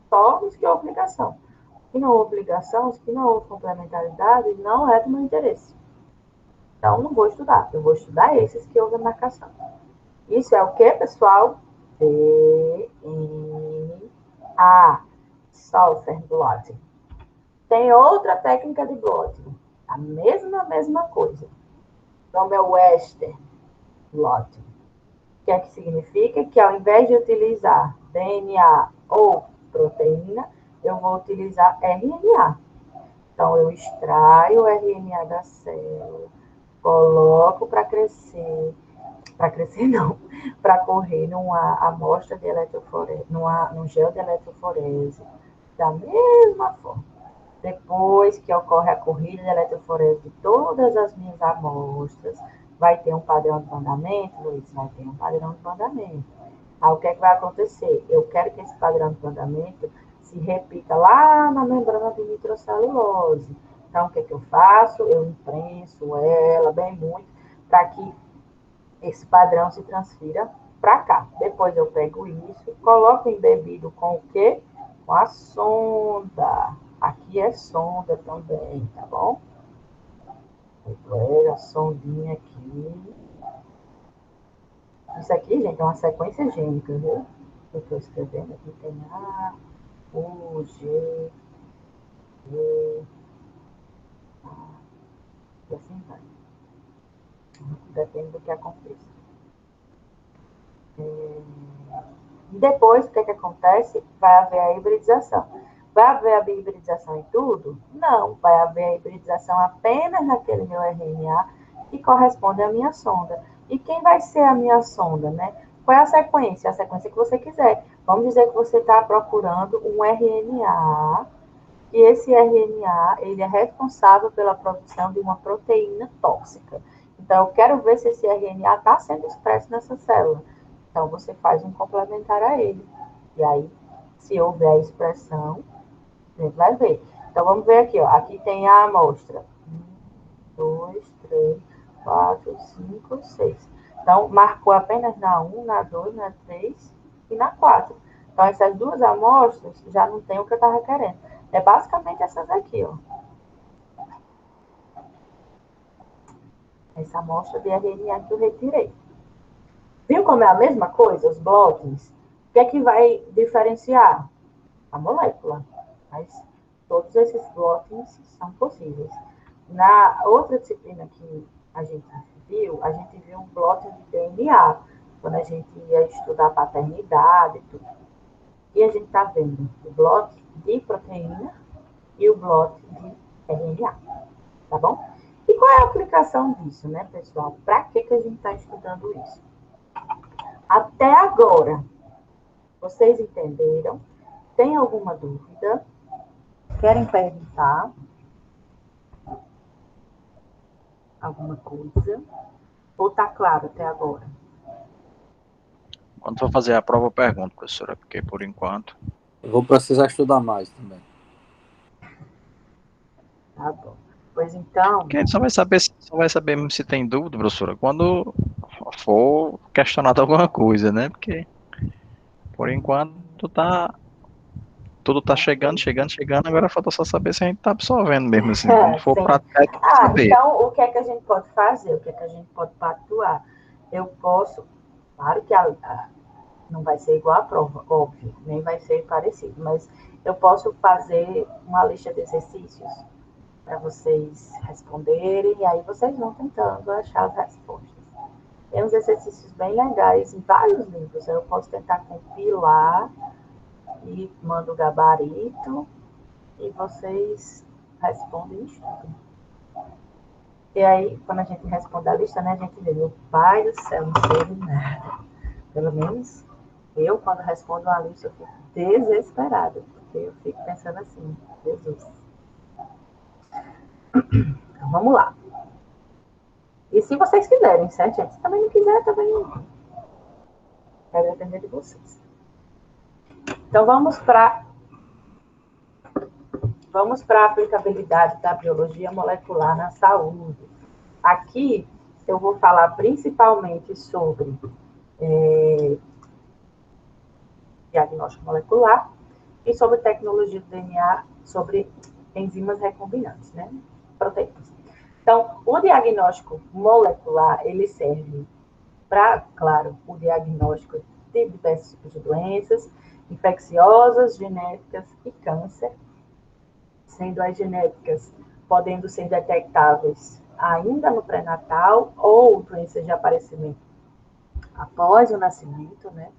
Speaker 1: só os que é obrigação. O que não é obrigação, os que não houve complementaridade, não é do meu interesse. Então, não vou estudar. Eu vou estudar esses que houve a marcação. Isso é o que, pessoal? DNA. Sulfur blotting. Tem outra técnica de blotting. A mesma coisa. O nome é Western blotting. O que é que significa? Que ao invés de utilizar DNA ou proteína, eu vou utilizar RNA. Então, eu extraio o RNA da célula, coloco para crescer não, para correr numa amostra de eletroforese, num gel de eletroforese, da mesma forma. Depois que ocorre a corrida de eletroforese de todas as minhas amostras, vai ter um padrão de andamento, Luiz? Vai ter um padrão de andamento. Aí, o que é que vai acontecer? Eu quero que esse padrão de andamento se repita lá na membrana de nitrocelulose. Então, o que é que eu faço? Eu imprenso ela bem muito, para que esse padrão se transfira para cá. Depois eu pego isso, coloco embebido com o quê? Com a sonda. Aqui é sonda também, tá bom? Eu pego a sondinha aqui. Isso aqui, gente, é uma sequência gênica, viu? Eu estou escrevendo aqui, tem A, U, G, E, A, e assim vai. Depende do que aconteça. E depois, o que acontece? Vai haver a hibridização. Vai haver a hibridização em tudo? Não, vai haver a hibridização apenas naquele meu RNA que corresponde à minha sonda. E quem vai ser a minha sonda, né? Qual é a sequência? A sequência que você quiser. Vamos dizer que você está procurando um RNA, e esse RNA, ele é responsável pela produção de uma proteína tóxica. Então, eu quero ver se esse RNA está sendo expresso nessa célula. Então, você faz um complementar a ele. E aí, se houver a expressão, a gente vai ver. Então, vamos ver aqui, ó. Aqui tem a amostra. 1, 2, 3, 4, 5, 6. Então, marcou apenas na 1, na 2, na 3 e na 4. Então, essas duas amostras já não tem o que eu estava querendo. É basicamente essas aqui, ó. Essa amostra de RNA que eu retirei. Viu como é a mesma coisa, os blockings? O que é que vai diferenciar? A molécula. Mas todos esses blockings são possíveis. Na outra disciplina que a gente viu um blocking de DNA, quando a gente ia estudar paternidade e tudo. E a gente está vendo o bloco de proteína e o bloco de RNA. Tá bom? E qual é a aplicação disso, né, pessoal? Para que a gente está estudando isso? Até agora, vocês entenderam? Tem alguma dúvida? Querem perguntar? Alguma coisa? Ou tá claro até agora?
Speaker 3: Quando for fazer a prova, eu pergunto, professora, porque por enquanto...
Speaker 4: Eu vou precisar estudar mais também.
Speaker 1: Tá bom. Pois então...
Speaker 3: Porque a gente só vai saber mesmo se tem dúvida, professora, quando for questionado alguma coisa, né? Porque, por enquanto, tudo tá chegando, agora falta só saber se a gente tá absorvendo mesmo, assim. Quando for praticar, tem que saber.
Speaker 1: Então, o que é que a gente pode fazer? O que é que a gente pode pactuar? Eu posso... Claro que não vai ser igual à prova, óbvio, nem vai ser parecido, mas eu posso fazer uma lista de exercícios para vocês responderem, e aí vocês vão tentando achar as respostas. Tem uns exercícios bem legais em vários livros, eu posso tentar compilar e mando o gabarito, e vocês respondem e estudam. E aí, quando a gente responde a lista, né, a gente vê, meu pai do céu, não sei nada. Pelo menos eu, quando respondo uma lista, eu fico desesperada, porque eu fico pensando assim, Jesus. Então, vamos lá. E se vocês quiserem, certo, gente? Se também não quiser, também vai depender de vocês. Então, vamos para a aplicabilidade da biologia molecular na saúde. Aqui, eu vou falar principalmente sobre diagnóstico molecular, e sobre tecnologia do DNA, sobre enzimas recombinantes, né? Proteínas. Então, o diagnóstico molecular, ele serve para, claro, o diagnóstico de diversos tipos de doenças, infecciosas, genéticas e câncer, sendo as genéticas podendo ser detectáveis ainda no pré-natal ou doenças de aparecimento após o nascimento, né?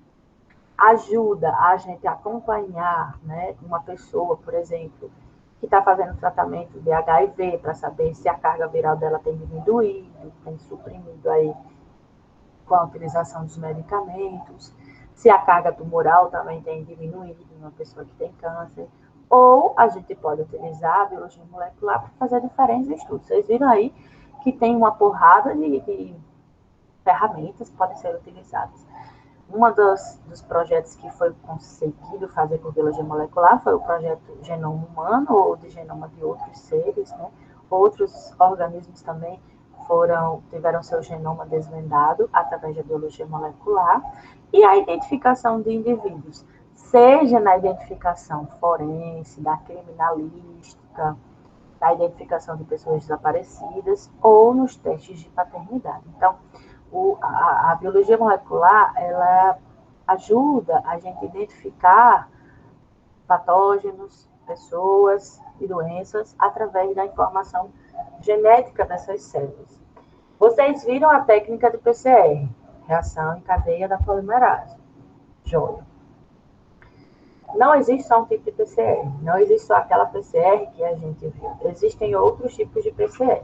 Speaker 1: Ajuda a gente a acompanhar, né, uma pessoa, por exemplo, que está fazendo tratamento de HIV para saber se a carga viral dela tem diminuído, tem suprimido aí com a utilização dos medicamentos, se a carga tumoral também tem diminuído em uma pessoa que tem câncer, ou a gente pode utilizar a biologia molecular para fazer diferentes estudos. Vocês viram aí que tem uma porrada de ferramentas que podem ser utilizadas. Dos projetos que foi conseguido fazer com biologia molecular foi o projeto Genoma Humano, ou de genoma de outros seres, né? Outros organismos também tiveram seu genoma desvendado através da biologia molecular, e a identificação de indivíduos, seja na identificação forense, da criminalística, da identificação de pessoas desaparecidas, ou nos testes de paternidade. Então, a biologia molecular, ela ajuda a gente a identificar patógenos, pessoas e doenças através da informação genética dessas células. Vocês viram a técnica de PCR, reação em cadeia da polimerase. Joia. Não existe só um tipo de PCR, não existe só aquela PCR que a gente viu. Existem outros tipos de PCR.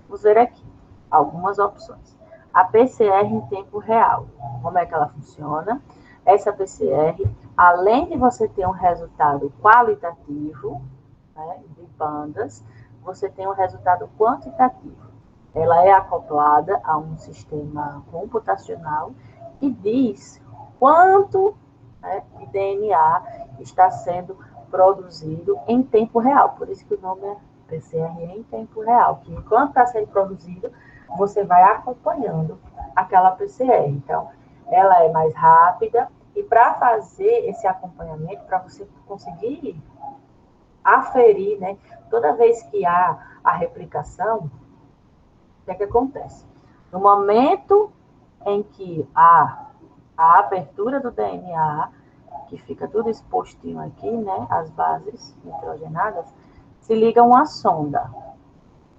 Speaker 1: Vamos ver aqui algumas opções. A PCR em tempo real. Como é que ela funciona? Essa PCR, além de você ter um resultado qualitativo, né, de bandas, você tem um resultado quantitativo. Ela é acoplada a um sistema computacional e diz quanto, né, de DNA está sendo produzido em tempo real. Por isso que o nome é PCR em tempo real, que enquanto está sendo produzido, você vai acompanhando aquela PCR. Então, ela é mais rápida, e para fazer esse acompanhamento, para você conseguir aferir, né, toda vez que há a replicação, o que é que acontece? No momento em que há a abertura do DNA, que fica tudo expostinho aqui, né, as bases nitrogenadas, se liga uma sonda.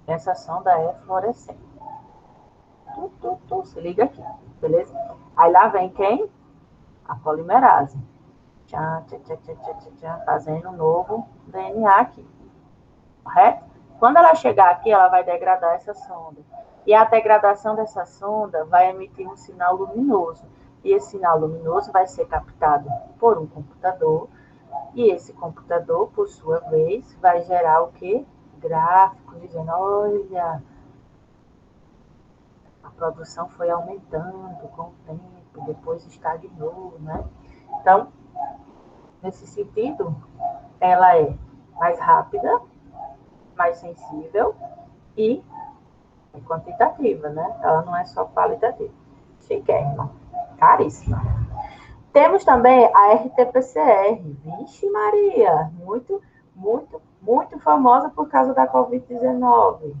Speaker 1: Essa sonda é fluorescente. Se liga aqui, beleza? Aí lá vem quem? A polimerase. Fazendo um novo DNA aqui. Correto? Quando ela chegar aqui, ela vai degradar essa sonda. E a degradação dessa sonda vai emitir um sinal luminoso. E esse sinal luminoso vai ser captado por um computador. E esse computador, por sua vez, vai gerar o quê? Gráficos dizendo, olha, a produção foi aumentando com o tempo, depois estagnou, né? Então, nesse sentido, ela é mais rápida, mais sensível e quantitativa, né? Ela não é só qualitativa. Chiquérrima, caríssima. Temos também a RT-PCR. Vixe Maria, muito famosa por causa da Covid-19.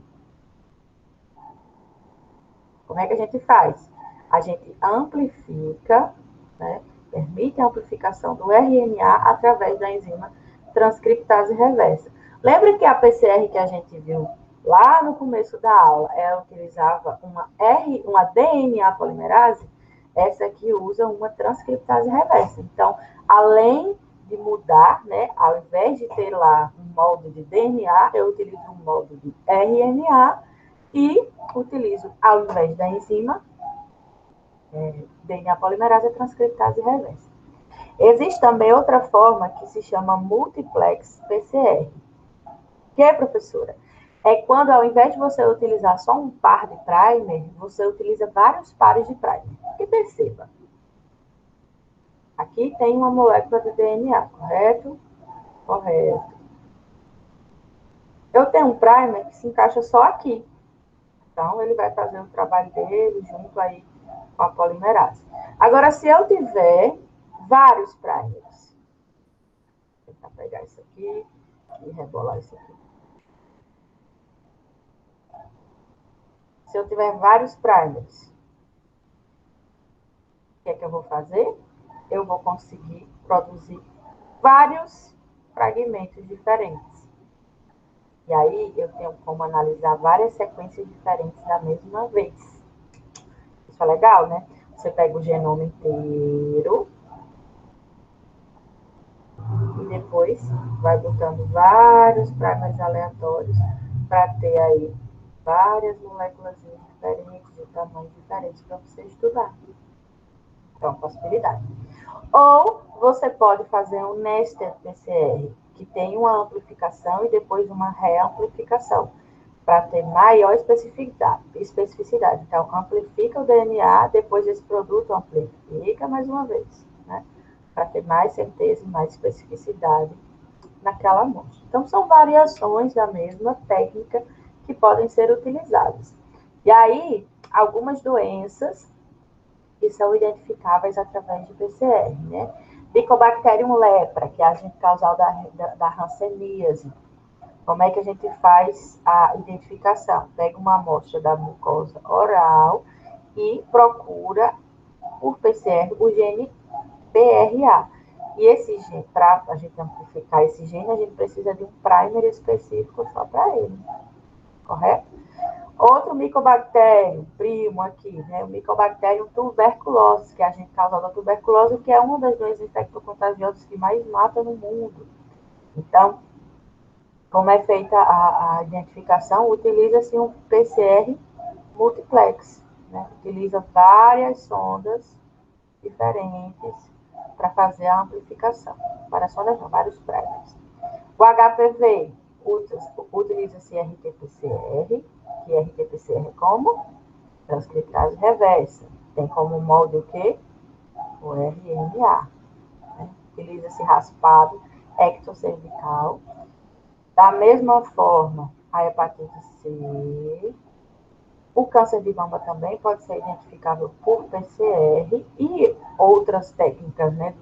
Speaker 1: Como é que a gente faz? A gente amplifica, né? Permite a amplificação do RNA através da enzima transcriptase reversa. Lembra que a PCR que a gente viu lá no começo da aula, ela utilizava uma DNA polimerase? Essa aqui usa uma transcriptase reversa. Então, além de mudar, né, ao invés de ter lá um molde de DNA, eu utilizo um molde de RNA e utilizo, ao invés da enzima, DNA polimerase, a transcriptase reversa. Existe também outra forma que se chama multiplex PCR. Que é, professora? É quando, ao invés de você utilizar só um par de primer, você utiliza vários pares de primer. E perceba, aqui tem uma molécula de DNA, correto? Correto. Eu tenho um primer que se encaixa só aqui. Então, ele vai fazer o trabalho dele junto aí com a polimerase. Agora, se eu tiver vários primers, vou tentar pegar isso aqui e rebolar isso aqui. Se eu tiver vários primers, o que é que eu vou fazer? Eu vou conseguir produzir vários fragmentos diferentes. E aí, eu tenho como analisar várias sequências diferentes da mesma vez. Isso é legal, né? Você pega o genoma inteiro e depois vai botando vários primers aleatórios para ter aí várias moléculas diferentes, de tamanhos diferentes para você estudar. Então, uma possibilidade. Ou você pode fazer um nested PCR, que tem uma amplificação e depois uma reamplificação, para ter maior especificidade. Então, amplifica o DNA, depois esse produto amplifica mais uma vez, né? Para ter mais certeza e mais especificidade naquela amostra. Então, são variações da mesma técnica que podem ser utilizadas. E aí, algumas doenças que são identificáveis através de PCR, né? Mycobacterium lepra, que é agente causal da hanseníase. Como é que a gente faz a identificação? Pega uma amostra da mucosa oral e procura por PCR o gene PRA. E esse gene, para a gente amplificar esse gene, a gente precisa de um primer específico só para ele, correto? Outro micobactério, primo aqui, né? O micobacterium tuberculose, que é a agente causal da tuberculose, que é uma das doenças infectocontagiosas que mais mata no mundo. Então, como é feita a identificação, utiliza-se um PCR multiplex, né? Utiliza várias sondas diferentes para fazer a amplificação. Várias sondas não, vários primers. O HPV utiliza-se RT-PCR, que RT-PCR é como? Transcriptase reversa. Tem como molde o quê? O RNA. Né? Utiliza-se raspado ectocervical. Da mesma forma, a hepatite C. O câncer de mama também pode ser identificável por PCR e outras técnicas, né,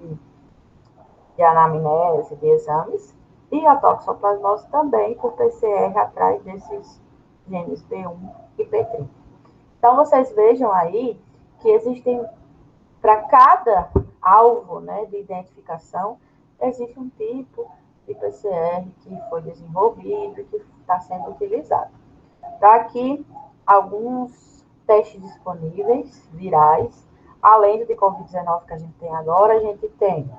Speaker 1: de anamnese, de exames. E a toxoplasmose também por PCR atrás desses genes P1 e P30. Então, vocês vejam aí que existem, para cada alvo, né, de identificação, existe um tipo de PCR que foi desenvolvido e que está sendo utilizado. Então, aqui, alguns testes disponíveis, virais, além do de Covid-19 que a gente tem agora, a gente tem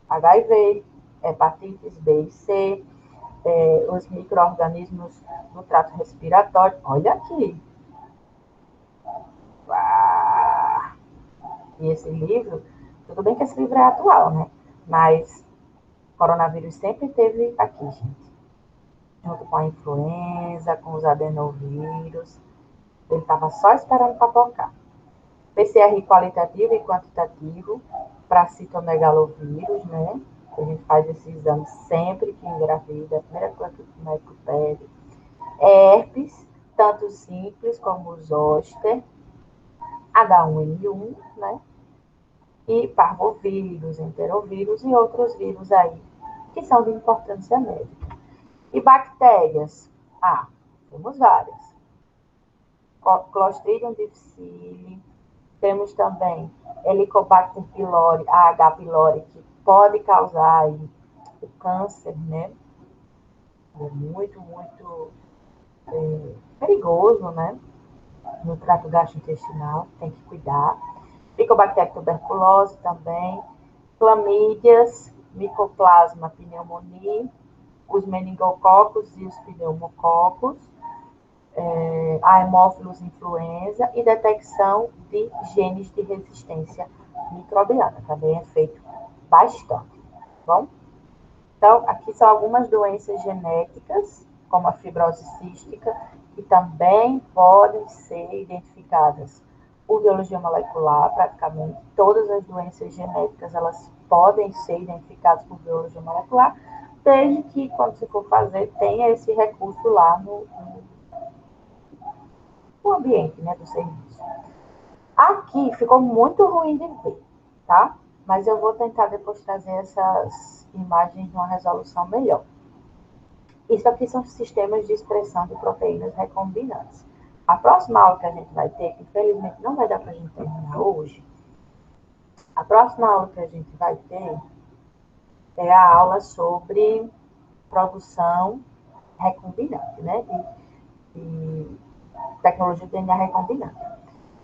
Speaker 1: HIV, hepatites B e C, os micro-organismos no trato respiratório. Olha aqui. Uau! E esse livro, tudo bem que esse livro é atual, né? Mas coronavírus sempre teve aqui, gente. Junto com a influenza, com os adenovírus. Ele estava só esperando papocar. PCR qualitativo e quantitativo para citomegalovírus, né? A gente faz esse exame sempre que engravida, a primeira coisa que o médico pede. Herpes, tanto simples como os zoster, H1N1, né? E parvovírus, enterovírus e outros vírus aí, que são de importância médica. E bactérias? Temos várias. Clostridium difficile, temos também Helicobacter pylori, a H. pylori, que pode causar aí o câncer, né? É muito perigoso, né? No trato gastrointestinal, tem que cuidar. Mycobacterium tuberculose também, clamídias, Mycoplasma pneumoniae, os meningococos e os pneumococos, a Haemophilus influenza e detecção de genes de resistência microbiana. Também é feito bastante, bom? Então, aqui são algumas doenças genéticas, como a fibrose cística, que também podem ser identificadas por biologia molecular. Praticamente todas as doenças genéticas, elas podem ser identificadas por biologia molecular, desde que, quando você for fazer, tenha esse recurso lá no ambiente, né, do serviço. Aqui ficou muito ruim de ver, tá? Mas eu vou tentar depois trazer essas imagens numa resolução melhor. Isso aqui são sistemas de expressão de proteínas recombinantes. A próxima aula que a gente vai ter, que infelizmente não vai dar para a gente terminar hoje, a próxima aula que a gente vai ter é a aula sobre produção recombinante, né? De tecnologia de DNA recombinante.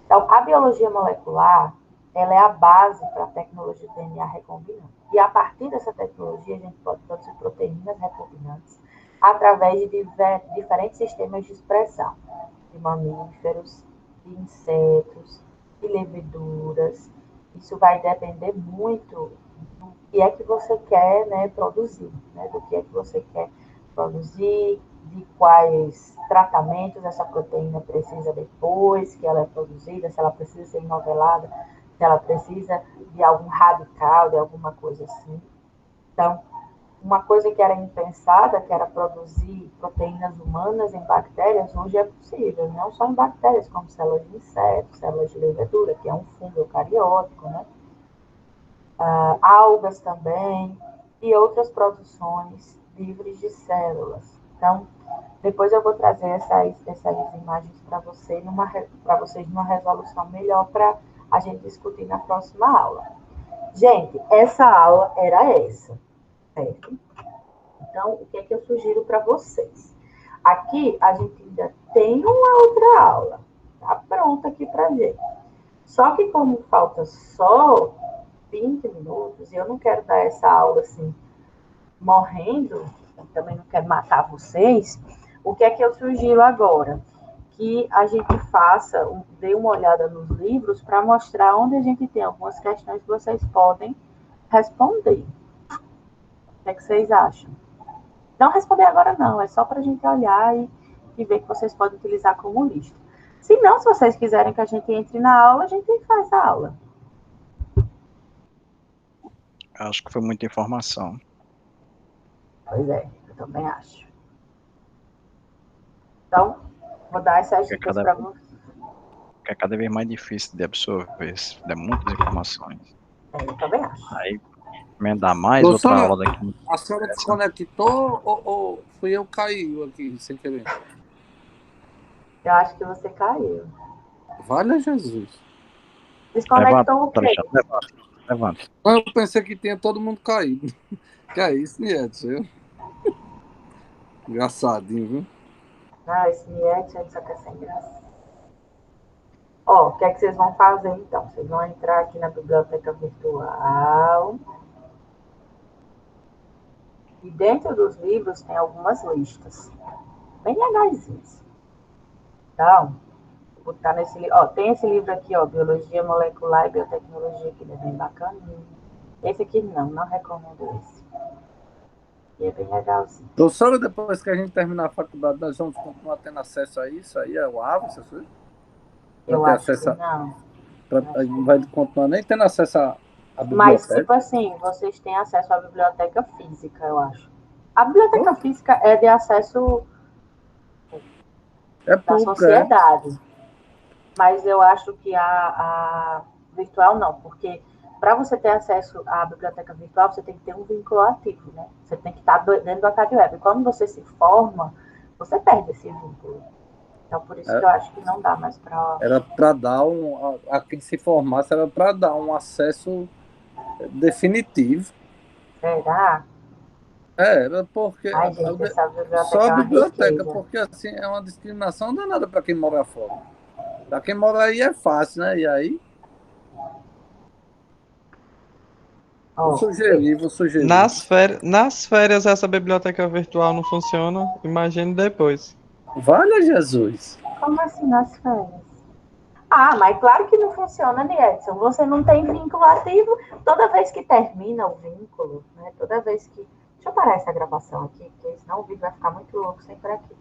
Speaker 1: Então, a biologia molecular, ela é a base para a tecnologia de DNA recombinante. E a partir dessa tecnologia, a gente pode produzir proteínas recombinantes através de diferentes sistemas de expressão, de mamíferos, de insetos, de leveduras. Isso vai depender muito do que é que você quer, né, produzir, né, do que é que você quer produzir, de quais tratamentos essa proteína precisa depois que ela é produzida, se ela precisa ser inovelada, se ela precisa de algum radical, de alguma coisa assim. Então, uma coisa que era impensada, que era produzir proteínas humanas em bactérias, hoje é possível, não só em bactérias, como células de insetos, células de levedura, que é um fungo eucariótico, né? Algas também, e outras produções livres de células. Então, depois eu vou trazer essas imagens para vocês numa resolução melhor para a gente discutir na próxima aula. Gente, essa aula era essa, certo? Então, o que é que eu sugiro para vocês? Aqui a gente ainda tem uma outra aula, tá pronta aqui para gente. Só que como falta só 20 minutos, e eu não quero dar essa aula assim, morrendo, também não quero matar vocês, o que é que eu sugiro agora? Que a gente dê uma olhada nos livros para mostrar onde a gente tem algumas questões que vocês podem responder. O que é que vocês acham? Não responder agora não, é só para a gente olhar e ver que vocês podem utilizar como lista. Se não, se vocês quiserem que a gente entre na aula, a gente faz a aula.
Speaker 3: Acho que foi muita informação.
Speaker 1: Pois é, eu também acho. Então, vou dar essas dicas para vocês.
Speaker 3: É cada vez mais difícil de absorver, é muitas informações.
Speaker 1: Eu também acho.
Speaker 3: Aí, emendar mais outra aula daqui.
Speaker 4: A senhora desconectou ou fui eu que caiu aqui sem querer?
Speaker 1: Eu acho que você caiu.
Speaker 4: Valha Jesus.
Speaker 1: Desconectou o quê?
Speaker 3: Levanta.
Speaker 4: Eu pensei que tinha todo mundo caído. Que é isso, Nietzsche? Engraçadinho, viu?
Speaker 1: Ah, esse Nietzsche só quer sem graça. Ó, o que é que vocês vão fazer então? Vocês vão entrar aqui na biblioteca virtual. E dentro dos livros tem algumas listas. Bem legaisinhas. Então, vou botar nesse livro. Ó, tem esse livro aqui, ó, Biologia Molecular e Biotecnologia, que ele é bem bacaninho. Esse aqui não recomendo esse. E é bem legalzinho.
Speaker 4: Professora, depois que a gente terminar a faculdade, nós vamos continuar tendo acesso a isso aí, ao AVE, essas coisas?
Speaker 1: Eu acho que não.
Speaker 4: Não vai continuar nem tendo acesso à biblioteca?
Speaker 1: Mas, tipo assim, vocês têm acesso à biblioteca física, eu acho. A biblioteca física é de acesso da sociedade. Mas eu acho que a virtual não, porque para você ter acesso à biblioteca virtual, você tem que ter um vínculo ativo, né? Você tem que estar dentro do AcadWeb. Quando você se forma, você perde esse vínculo. Então, por isso que eu acho que não dá mais para...
Speaker 4: Era para dar a quem se formasse, era para dar um acesso definitivo.
Speaker 1: Será?
Speaker 4: Era porque...
Speaker 1: Ai, gente, essa biblioteca
Speaker 4: só a biblioteca,
Speaker 1: riqueza.
Speaker 4: porque assim, é uma discriminação danada para quem mora fora. Para quem mora aí é fácil, né? E aí... Vou sugerir.
Speaker 6: Nas férias essa biblioteca virtual não funciona, imagine depois.
Speaker 4: Valha Jesus!
Speaker 1: Como assim nas férias? Ah, mas claro que não funciona, Edson. Você não tem vínculo ativo toda vez que termina o vínculo, né? Toda vez que... Deixa eu parar essa gravação aqui, porque senão o vídeo vai ficar muito louco sempre aqui.